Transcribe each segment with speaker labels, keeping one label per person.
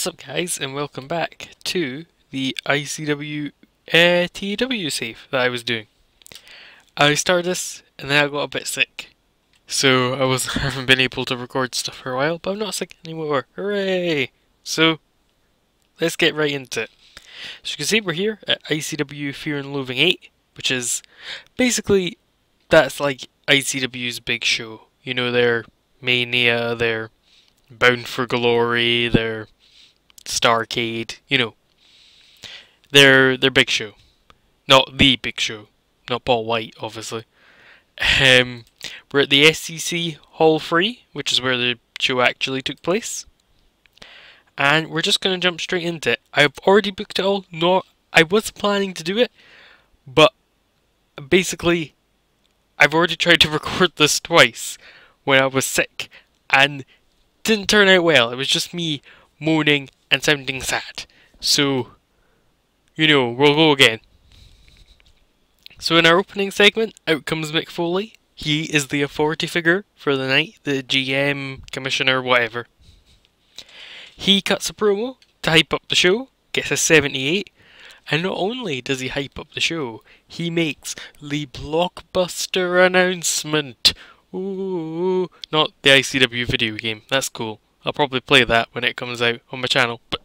Speaker 1: What's up guys, and welcome back to the ICW TEW save that I was doing. I started this and then I got a bit sick, so I haven't been able to record stuff for a while, but I'm not sick anymore. Hooray! So let's get right into it. So you can see we're here at ICW Fear and Loathing VIII, which is basically, that's like ICW's big show. You know, their Mania, their Bound for Glory, their Starcade, you know, their big show. Not the big show. Not Paul White, obviously. We're at the SCC Hall 3, which is where the show actually took place. And we're just going to jump straight into it. I've already booked it all. No, I was planning to do it, but basically, I've already tried to record this twice when I was sick, and didn't turn out well. It was just me moaning and sounding sad. So, you know, we'll go again. So in our opening segment, out comes Mick Foley. He is the authority figure for the night, the GM, commissioner, whatever. He cuts a promo to hype up the show, gets a 78, and not only does he hype up the show, he makes the blockbuster announcement. Ooh, not the ICW video game, that's cool. I'll probably play that when it comes out on my channel, but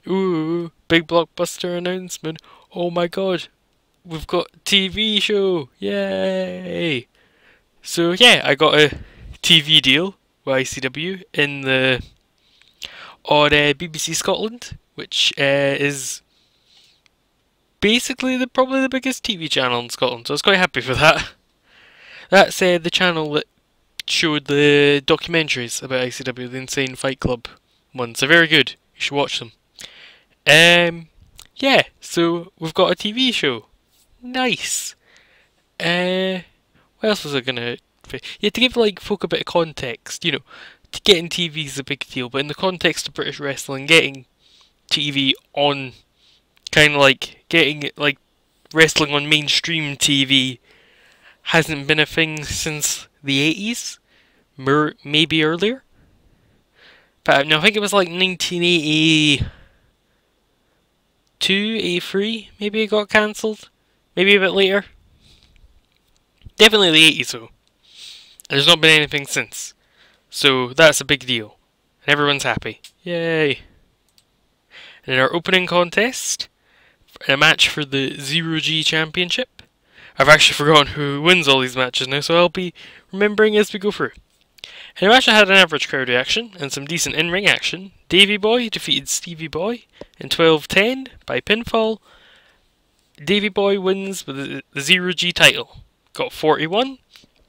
Speaker 1: ooh, big blockbuster announcement. Oh my god, we've got a TV show, yay! So yeah, I got a TV deal with ICW on BBC Scotland, which is basically probably the biggest TV channel in Scotland, so I was quite happy for that. That's the channel that showed the documentaries about ICW, the Insane Fight Club ones. They're very good. You should watch them. Yeah, so we've got a TV show. Nice. What else was I gonna... Yeah, to give like folk a bit of context, you know, getting TV is a big deal, but in the context of British wrestling, getting TV on, kind of like getting like wrestling on mainstream TV hasn't been a thing since the 80s, maybe earlier. But no, I think it was like 1982, 83, maybe it got cancelled, maybe a bit later. Definitely the 80s though. There's not been anything since. So that's a big deal. And everyone's happy. Yay. And in our opening contest, a match for the 0G Championship. I've actually forgotten who wins all these matches now, so I'll be remembering as we go through. And the match had an average crowd reaction and some decent in-ring action. Davey Boy defeated Stevie Boy in 12-10 by pinfall. Davey Boy wins with the 0G title. Got 41.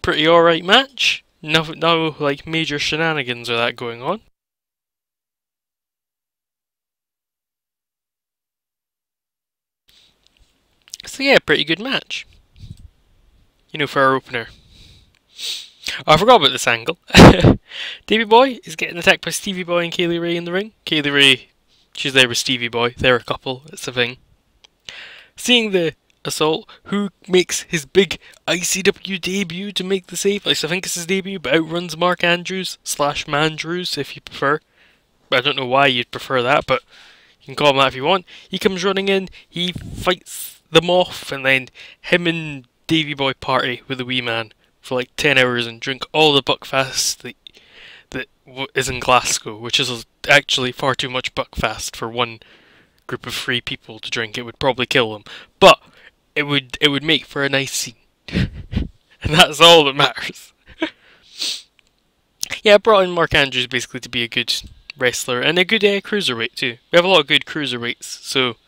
Speaker 1: Pretty alright match. No like major shenanigans or that going on. So yeah, pretty good match. You know, for our opener. Oh, I forgot about this angle. Davey Boy is getting attacked by Stevie Boy and Kaylee Ray in the ring. Kaylee Ray, she's there with Stevie Boy. They're a couple, it's a thing. Seeing the assault, who makes his big ICW debut to make the save. I think it's his debut, but outruns Mark Andrews / Mandrews if you prefer. I don't know why you'd prefer that, but you can call him that if you want. He comes running in, he fights them off, and then him and Davey Boy party with the wee man for like 10 hours and drink all the Buckfast that is in Glasgow, which is actually far too much Buckfast for one group of 3 people to drink. It would probably kill them, but it would make for a nice scene. And that's all that matters. Yeah, I brought in Mark Andrews basically to be a good wrestler and a good cruiserweight too. We have a lot of good cruiserweights, so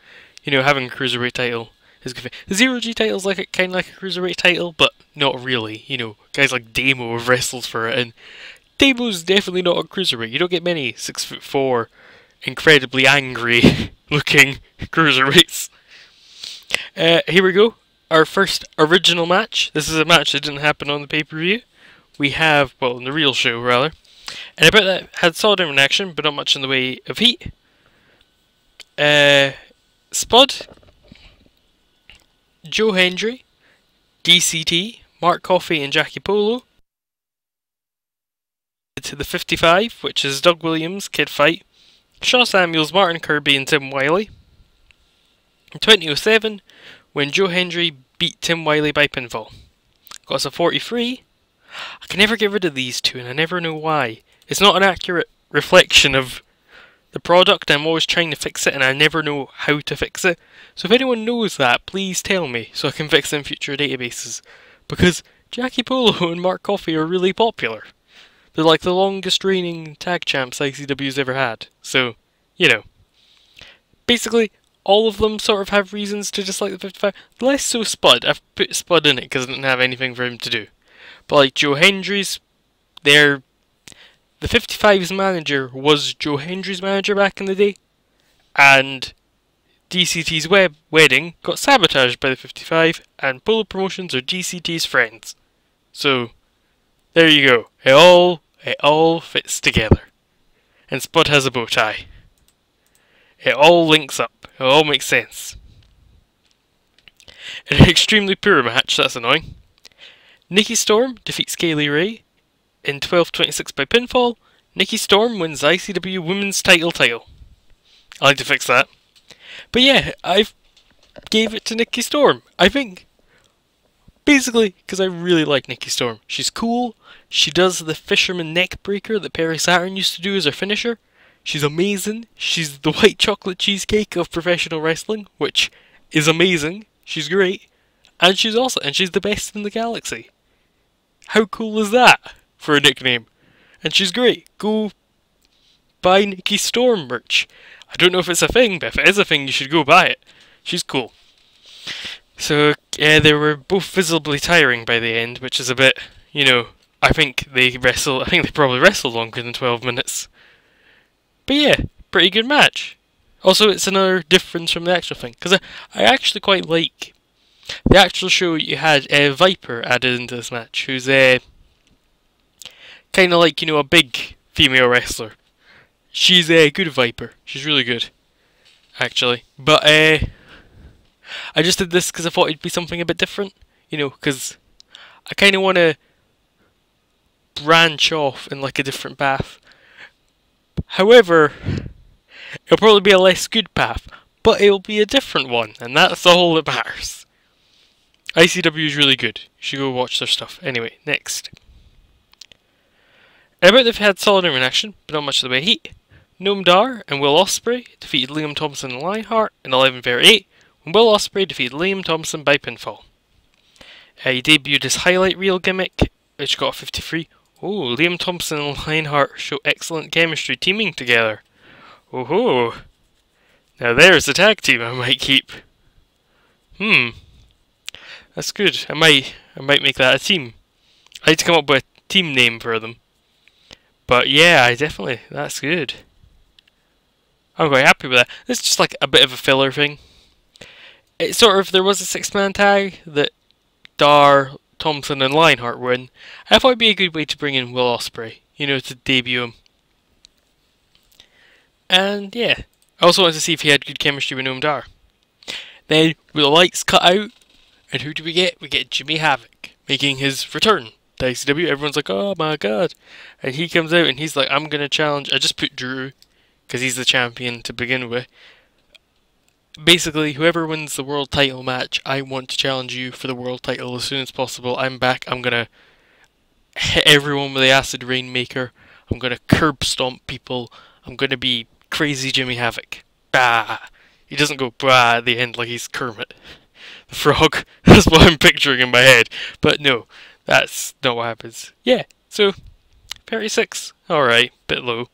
Speaker 1: you know, having a cruiserweight title is good. The 0G title's like kind of like a cruiserweight title, but not really. You know, guys like Damo have wrestled for it, and Damo's definitely not a cruiserweight. You don't get many 6'4", incredibly angry looking cruiserweights. Here we go. Our first original match. This is a match that didn't happen on the pay-per-view. We have, well, in the real show rather. And about that had solid in action, but not much in the way of heat. Spud, Joe Hendry, DCT, Mark Coffey and Jackie Polo. To the 55, which is Doug Williams, Kid Fight, Shaw Samuels, Martin Kirby and Tim Wiley. In 2007, when Joe Hendry beat Tim Wiley by pinfall. Got us a 43. I can never get rid of these two, and I never know why. It's not an accurate reflection of the product. I'm always trying to fix it, and I never know how to fix it. So if anyone knows that, please tell me, so I can fix it in future databases. Because Jackie Polo and Mark Coffey are really popular. They're like the longest reigning tag champs ICW's ever had. So, you know. Basically, all of them sort of have reasons to dislike the 55. Less so Spud. I've put Spud in it because I didn't have anything for him to do. But like Joe Hendry's, the 55's manager was Joe Hendry's manager back in the day. And DCT's wedding got sabotaged by the 55, and Polo Promotions are DCT's friends. So, there you go. It all fits together. And Spud has a bow tie. It all links up. It all makes sense. In an extremely poor match, that's annoying. Nikki Storm defeats Kaylee Ray in 12:26 by pinfall. Nikki Storm wins ICW Women's title. I like to fix that. But yeah, I've gave it to Nikki Storm. I think, basically, because I really like Nikki Storm. She's cool. She does the Fisherman neck breaker that Perry Saturn used to do as her finisher. She's amazing. She's the white chocolate cheesecake of professional wrestling, which is amazing. She's great. And she's awesome. And she's the best in the galaxy. How cool is that for a nickname? And she's great. Go buy Nikki Storm merch. I don't know if it's a thing, but if it is a thing, you should go buy it. She's cool. So, yeah, they were both visibly tiring by the end, which is a bit, you know, I think they probably wrestled longer than 12 minutes. But yeah, pretty good match. Also, it's another difference from the actual thing, because I actually quite like the actual show. You had Viper added into this match, who's kind of like, you know, a big female wrestler. She's a good Viper. She's really good, actually. But I just did this because I thought it'd be something a bit different, you know, because I kind of want to branch off in like a different path. However, it'll probably be a less good path, but it'll be a different one, and that's all that matters. ICW is really good. You should go watch their stuff. Anyway, next. I bet they've had solid interaction, but not much of the way heat. Noam Dar and Will Ospreay defeated Liam Thompson and Lionheart in 11:38, when Will Ospreay defeated Liam Thompson by pinfall. He debuted his highlight reel gimmick, which got a 53. Oh, Liam Thompson and Lionheart show excellent chemistry teaming together. Oh ho! Now there's a tag team I might keep. That's good. I might make that a team. I need to come up with a team name for them. But yeah, that's good. I'm quite happy with that. It's just like a bit of a filler thing. It's sort of, there was a 6-man tag that Dar, Thompson and Lionheart were in. I thought it'd be a good way to bring in Will Ospreay, you know, to debut him. And yeah, I also wanted to see if he had good chemistry with Noam Dar. Then, with the lights cut out, and who do we get? We get Jimmy Havoc, making his return to ICW. Everyone's like, oh my god. And he comes out and he's like, I'm going to challenge. I just put Drew, because he's the champion to begin with. Basically, whoever wins the world title match, I want to challenge you for the world title as soon as possible. I'm back. I'm going to hit everyone with the Acid Rainmaker. I'm going to curb stomp people. I'm going to be crazy Jimmy Havoc. Bah! He doesn't go bah at the end like he's Kermit the Frog. That's what I'm picturing in my head. But no, that's not what happens. Yeah, so 36. Alright, bit low.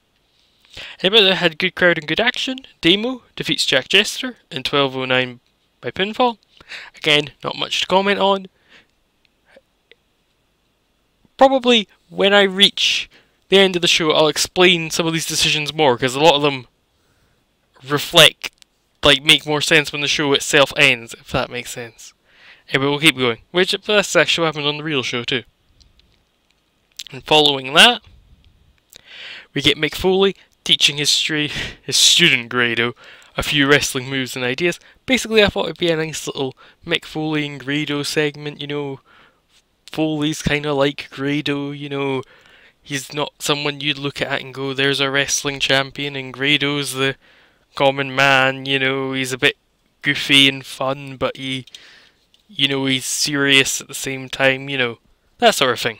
Speaker 1: Anybody that had good crowd and good action? Demo defeats Jack Jester in 12:09 by pinfall. Again, not much to comment on. Probably when I reach the end of the show, I'll explain some of these decisions more, because a lot of them reflect, like, make more sense when the show itself ends, if that makes sense. Anyway, we'll keep going. Which, that's actually happened on the real show too. And following that, we get Mick Foley teaching his student Grado a few wrestling moves and ideas. Basically, I thought it'd be a nice little Mick Foley and Grado segment, you know. Foley's kind of like Grado, you know. He's not someone you'd look at and go, there's a wrestling champion, and Grado's the common man, you know, he's a bit goofy and fun, but he's serious at the same time, you know, that sort of thing.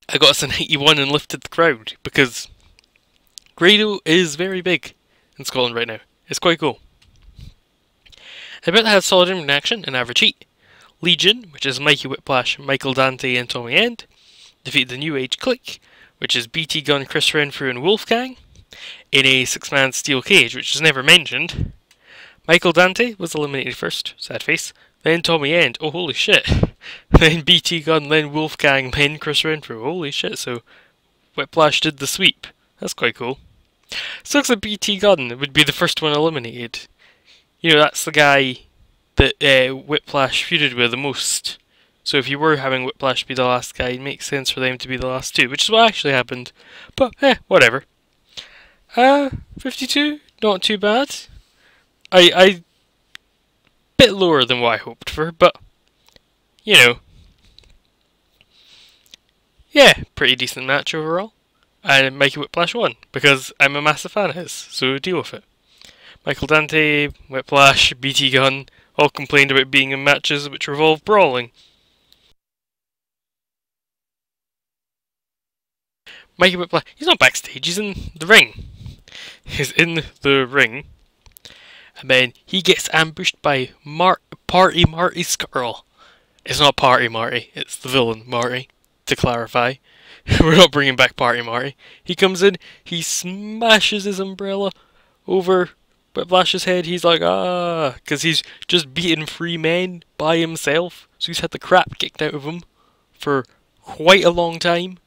Speaker 1: I got us a 91 and lifted the crowd, because Grado is very big in Scotland right now. It's quite cool. I bet they had solid in action and average heat. Legion, which is Mikey Whiplash, Michael Dante and Tommy End, defeated the New Age Clique, which is BT Gunn, Chris Renfrew and Wolfgang, in a 6-man steel cage, which is never mentioned. Michael Dante was eliminated first, sad face, then Tommy End, oh holy shit, then BT Gunn, then Wolfgang, then Chris Renfrew, holy shit, so Whiplash did the sweep, that's quite cool. Sucks that BT Gunn would be the first one eliminated. You know, that's the guy that Whiplash feuded with the most. So if you were having Whiplash be the last guy, it makes sense for them to be the last two, which is what actually happened. But, whatever. 52, not too bad. I bit lower than what I hoped for, but, you know. Yeah, pretty decent match overall. And Mikey Whiplash won, because I'm a massive fan of his, so deal with it. Michael Dante, Whiplash, BT Gunn all complained about being in matches which revolve brawling. Mikey Whiplash, he's not backstage, he's in the ring. He's in the ring, and then he gets ambushed by Party Marty Skrull. It's not Party Marty, it's the villain Marty, to clarify. We're not bringing back Party Marty. He comes in, he smashes his umbrella over Whiplash's head. He's like, because he's just beaten 3 men by himself. So he's had the crap kicked out of him for quite a long time.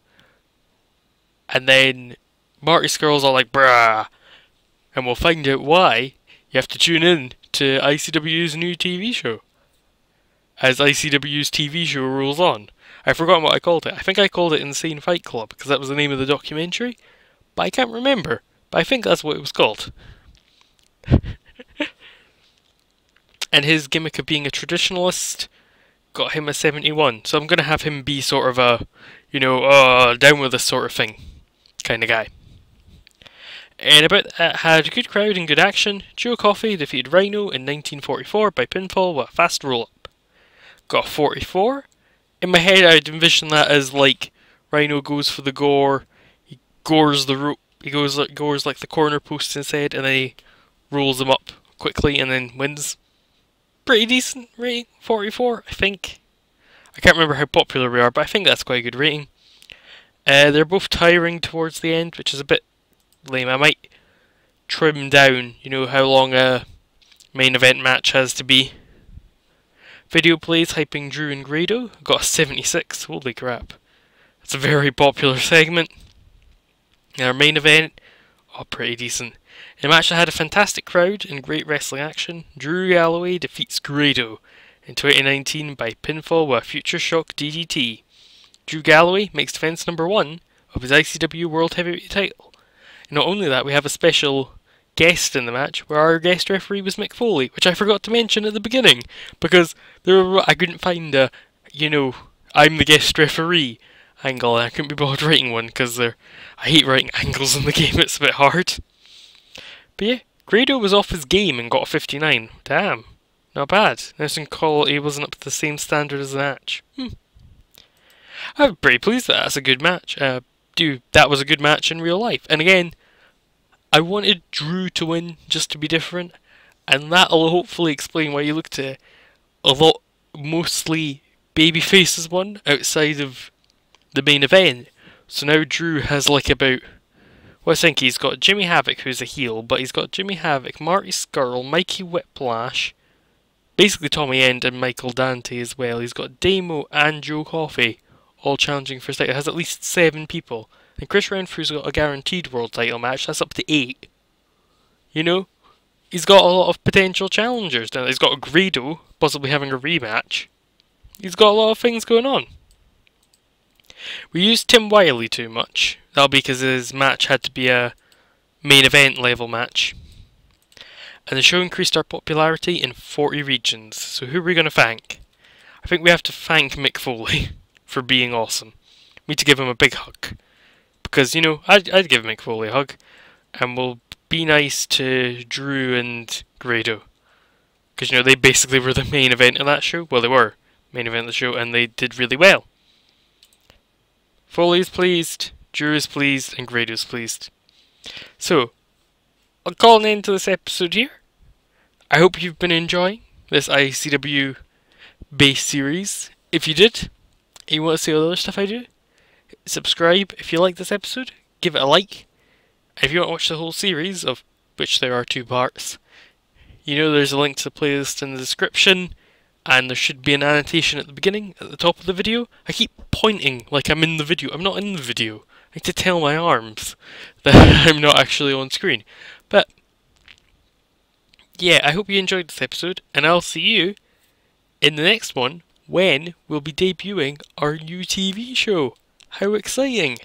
Speaker 1: And then Marty Skrull's all like, brah. And we'll find out why. You have to tune in to ICW's new TV show, as ICW's TV show rolls on. I've forgotten what I called it. I think I called it Insane Fight Club, because that was the name of the documentary. But I can't remember. But I think that's what it was called. And his gimmick of being a traditionalist got him a 71. So I'm going to have him be sort of a, down with this sort of thing kind of guy. And about that had a good crowd and good action. Joe Coffey defeated Reno in 1944 by pinfall with a fast roll-up. Got a 44. In my head I'd envision that as like Rhino goes for the gore, he gores the rope, gores like the corner posts instead, and then he rolls them up quickly and then wins. Pretty decent rating, 44 I think. I can't remember how popular we are, but I think that's quite a good rating. They're both tiring towards the end, which is a bit lame. I might trim down, how long a main event match has to be. Video plays hyping Drew and Grado got a 76. Holy crap. It's a very popular segment. And our main event, pretty decent. In a match that had a fantastic crowd and great wrestling action, Drew Galloway defeats Grado in 2019 by pinfall with a Future Shock DDT. Drew Galloway makes defense number 1 of his ICW World Heavyweight title. And not only that, we have a special guest in the match, where our guest referee was Mick Foley, which I forgot to mention at the beginning, because I couldn't find a, I'm the guest referee angle, and I couldn't be bothered writing one, because I hate writing angles in the game, it's a bit hard. But yeah, Grado was off his game and got a 59. Damn, not bad. Nursing quality wasn't up to the same standard as the match. I'm pretty pleased that that's a good match. That was a good match in real life. And again, I wanted Drew to win just to be different, and that'll hopefully explain why you looked at a lot mostly babyfaces won outside of the main event. So now Drew has like about, I think he's got Jimmy Havoc, who's a heel, but he's got Jimmy Havoc, Marty Skrull, Mikey Whiplash, basically Tommy End and Michael Dante as well. He's got Damo and Joe Coffey all challenging for his title. It has at least 7 people. And Chris Renfrew's got a guaranteed world title match. That's up to 8. He's got a lot of potential challengers now. He's got a Grado, possibly having a rematch. He's got a lot of things going on. We used Tim Wiley too much. That'll be because his match had to be a main event level match. And the show increased our popularity in 40 regions. So who are we going to thank? I think we have to thank Mick Foley for being awesome. We need to give him a big hug. Because, you know, I'd give Mick Foley a hug. And we'll be nice to Drew and Grado. Because, you know, they basically were the main event of that show. Well, they were main event of the show, and they did really well. Foley's pleased, Drew is pleased, and Grado's pleased. So, I'll call an end to this episode here. I hope you've been enjoying this ICW base series. If you did, and you want to see all the other stuff I do, subscribe if you like this episode, give it a like. And if you want to watch the whole series, of which there are 2 parts, you know there's a link to the playlist in the description, and there should be an annotation at the beginning, at the top of the video. I keep pointing like I'm in the video. I'm not in the video. I need to tell my arms that I'm not actually on screen. But, yeah, I hope you enjoyed this episode, and I'll see you in the next one, when we'll be debuting our new TV show. How exciting!